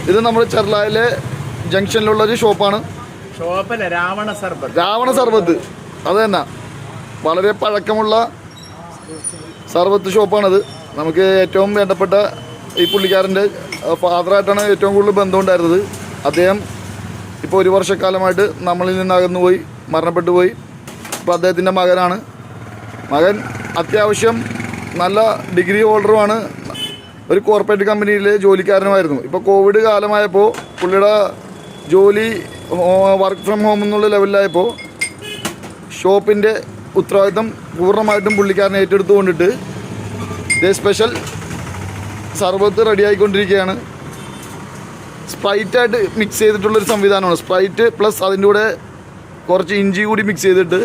ഇത് നമ്മുടെ ചെർലായിലെ ജംഗ്ഷനിലുള്ളൊരു ഷോപ്പാണ്. രാവണ സർബത്ത്. അത് തന്നെ, വളരെ പഴക്കമുള്ള സർബത്ത് ഷോപ്പാണത്. നമുക്ക് ഏറ്റവും വേണ്ടപ്പെട്ട ഈ പുള്ളിക്കാരൻ്റെ ഫാദറായിട്ടാണ് ഏറ്റവും കൂടുതൽ ബന്ധമുണ്ടായിരുന്നത്. അദ്ദേഹം ഇപ്പോൾ 1 വർഷക്കാലമായിട്ട് നമ്മളിൽ നിന്ന് അകന്നുപോയി, മരണപ്പെട്ടു പോയി. ഇപ്പോൾ അദ്ദേഹത്തിൻ്റെ മകനാണ്. മകൻ അത്യാവശ്യം നല്ല ഡിഗ്രി ഹോൾഡറുമാണ്. ഒരു കോർപ്പറേറ്റ് കമ്പനിയിലെ ജോലിക്കാരനുമായിരുന്നു. ഇപ്പോൾ കോവിഡ് കാലമായപ്പോൾ പുള്ളിയുടെ ജോലി വർക്ക് ഫ്രം ഹോം എന്നുള്ള ലെവലിലായപ്പോൾ ഷോപ്പിൻ്റെ ഉത്തരവാദിത്തം പൂർണ്ണമായിട്ടും പുള്ളിക്കാരൻ ഏറ്റെടുത്തു കൊണ്ടിട്ട് ഇതേ സ്പെഷ്യൽ സർബത്ത് റെഡിയായിക്കൊണ്ടിരിക്കുകയാണ്. സ്പ്രൈറ്റായിട്ട് മിക്സ് ചെയ്തിട്ടുള്ളൊരു സംവിധാനമാണ്. സ്പ്രൈറ്റ് പ്ലസ് അതിൻ്റെ കൂടെ കുറച്ച് ഇഞ്ചി കൂടി മിക്സ് ചെയ്തിട്ട്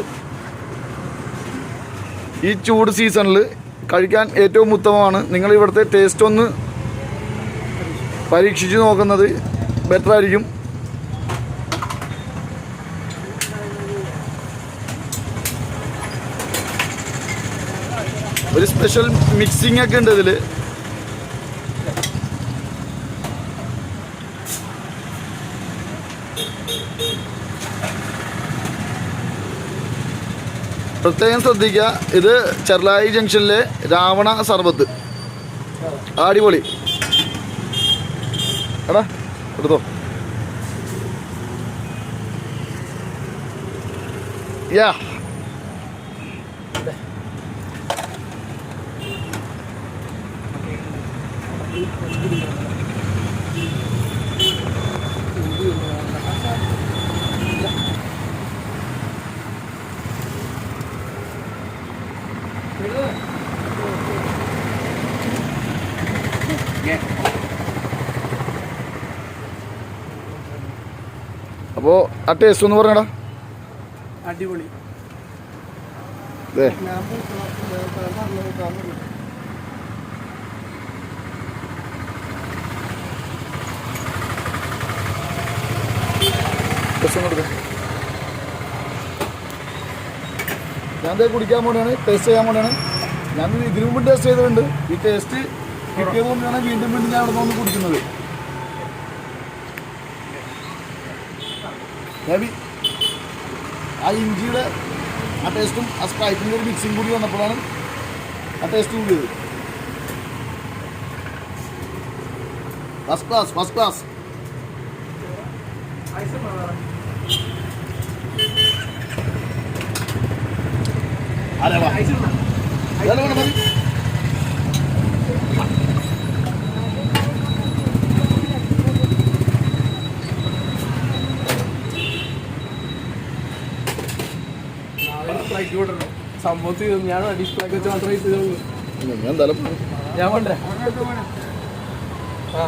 ഈ ചൂട് സീസണിൽ കഴിക്കാൻ ഏറ്റവും ഉത്തമമാണ്. നിങ്ങൾ ഇവിടുത്തെ ടേസ്റ്റ് ഒന്ന് പരീക്ഷിച്ച് നോക്കുന്നത് ബെറ്റർ ആയിരിക്കും. ഒരു സ്പെഷ്യൽ മിക്സിംഗ് ഒക്കെ ഉണ്ട് ഇതിൽ. പ്രത്യേകം ശ്രദ്ധിക്കുക, ഇത് ചെർലായി ജംഗ്ഷനിലെ രാവണ സർബത്ത്. അടിപൊളി. എടാ എടുത്തോ. യാ അപ്പോൾ ആ ടേസ്റ്റ് ഒന്ന് പറഞ്ഞടാ. അടിപൊളി. അതെ, ഞാൻ കുടിക്കാൻ പോലെയാണ്, ടേസ്റ്റ് ചെയ്യാൻ പോലെയാണ്. ഞാൻ ഇതിനു മുമ്പ് ടേസ്റ്റ് ചെയ്തിട്ടുണ്ട്. ഈ ടേസ്റ്റ് കിട്ടിയത് കൊണ്ടാണ് വീണ്ടും വീണ്ടും ഞാൻ അവിടെ നിന്ന് കുടിക്കുന്നത്. ഹെവി. ആ ഇഞ്ചിയുടെ ആ ടേസ്റ്റും ആ സ്പ്രൈറ്റിൻ്റെ ഒരു മിക്സിങ് കൂടി വന്നപ്പോഴാണ് ആ ടേസ്റ്റ് കൂടിയത്. First class, first class. അതെ വാ, മതി. സംഭവത്തിൽ ഞാൻ ഡിസ്പ്ലേക്ക് വെച്ച് മാത്രമേ ഞാൻ തലപ്പോ ഞാൻ വേണ്ടേ. ആ